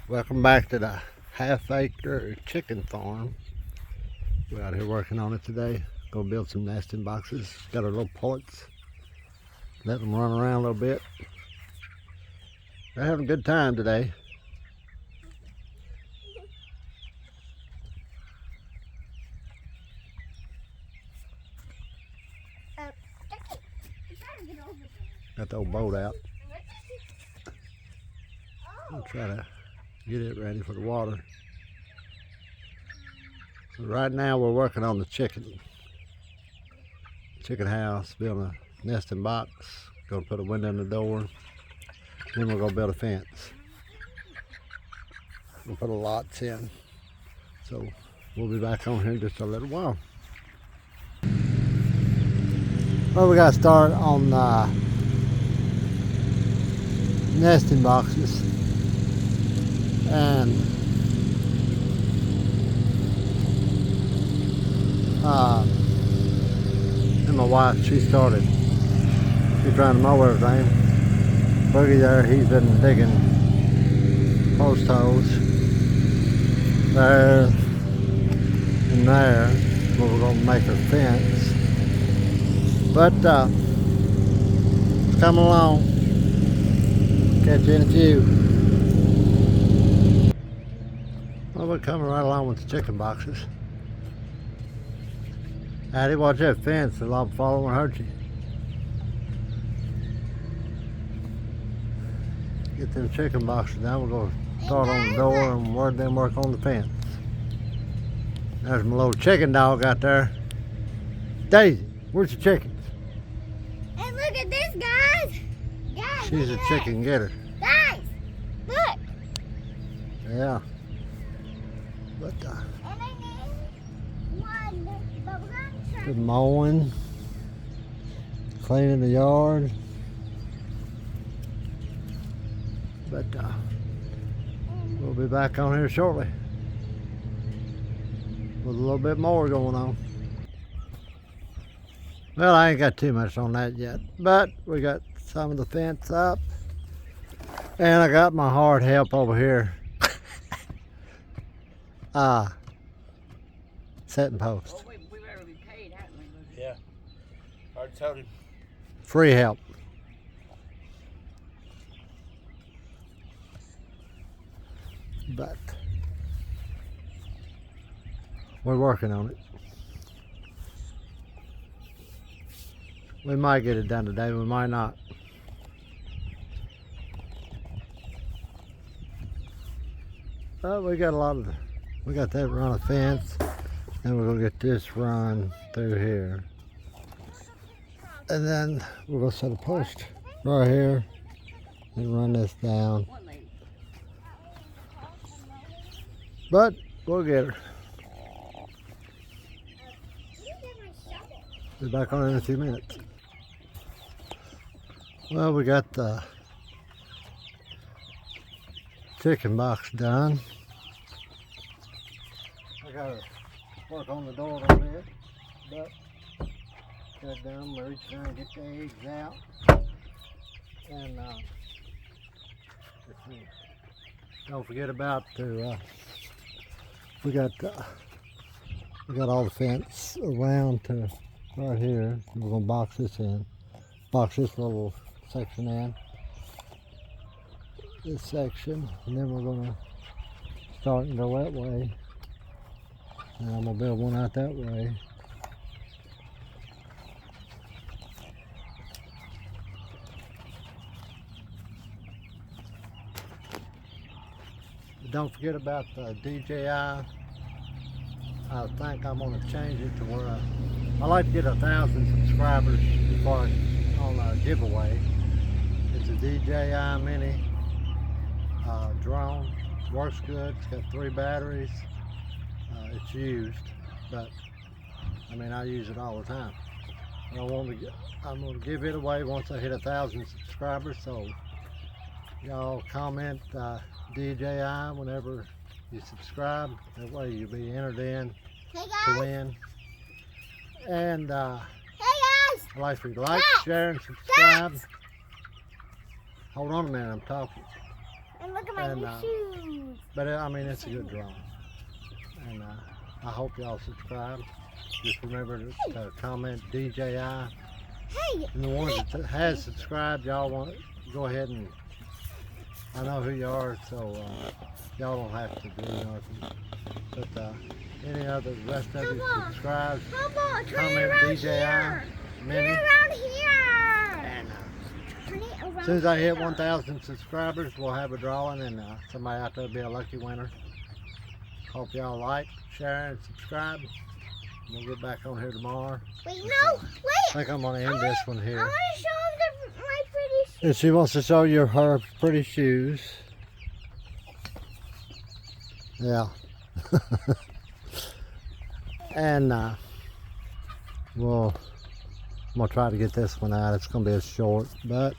Welcome back to the half-acre chicken farm. We're out here working on it today. Gonna build some nesting boxes. Got our little ports. Let them run around a little bit. They're having a good time today. Got the old boat out. I'll try to get it ready for the water. So right now we're working on the chicken house, building a nesting box. Gonna put a window in the door. Then we're gonna build a fence. We'll put the lots in. So we'll be back on here in just a little while. Well, we got to start on nesting boxes, and my wife, she's trying to mow everything. Boogie there, he's been digging post holes there and there where we're going to make our fence. But it's coming along. Catch you in a few. Well, we're coming right along with the chicken boxes. Addie, watch that fence. The log fall won't hurt you. Get them chicken boxes down. We're going to start on the door and then work on the fence. There's my little chicken dog out there. Daisy, where's the chickens? Hey, look at this, guys. Guys, She's a chicken getter. Guys, look. Yeah. But And I named one, but we're going to try. good mowing, cleaning the yard. But we'll be back on here shortly with a little bit more going on. Well, I ain't got too much on that yet, but we got some of the fence up, and I got my hard help over here. Setting post. Well, we've already paid, haven't we? Yeah. Already told him. Free help. But we're working on it. We might get it done today, we might not. But we got we got that run of fence, and we're gonna get this run through here. And then we're gonna set a post right here and run this down. But we'll get her. Be back on in a few minutes. Well, we got the chicken box done. I gotta work on the door a little bit, but got done. We're trying to get the eggs out, and don't forget about we got all the fence around to right here. We're gonna box this little section in, this section, and then we're gonna start and go that way, and I'm gonna build one out that way. Don't forget about the DJI. I think I'm going to change it to where I like to get 1,000 subscribers before on a giveaway. It's a DJI Mini drone. Works good. It's got 3 batteries. It's used, but I mean I use it all the time. And I'm going to give it away once I hit 1,000 subscribers. So y'all comment DJI whenever you subscribe. That way you'll be entered in to win. And Hey guys! I'd like for you to like, share, and subscribe. Hold on a minute, I'm talking. And look at my new shoes. But I mean, it's a good drawing. And I hope y'all subscribe. Just remember to comment DJI. Hey, And the ones that has subscribed, y'all want go ahead and I know who you are, so y'all don't have to do nothing. But any other rest of you subscribe, how about turn it comment around DJI, here? Turn Mini. it around here. And Turn it around as soon as I hit here. 1,000 subscribers, we'll have a drawing, and somebody out there will be a lucky winner. Hope y'all like, share, and subscribe. We'll get back on here tomorrow. Wait, no, I wait. think I'm going to end this one I here. want to show them my pretty shoes. And she wants to show you her pretty shoes. Yeah. And well, I'm gonna try to get this one out. It's gonna be a short, but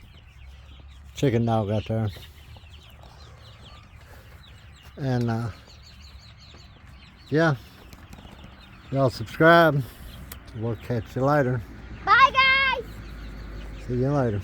chicken dog out there. And yeah, y'all subscribe. We'll catch you later. Bye, guys. See you later.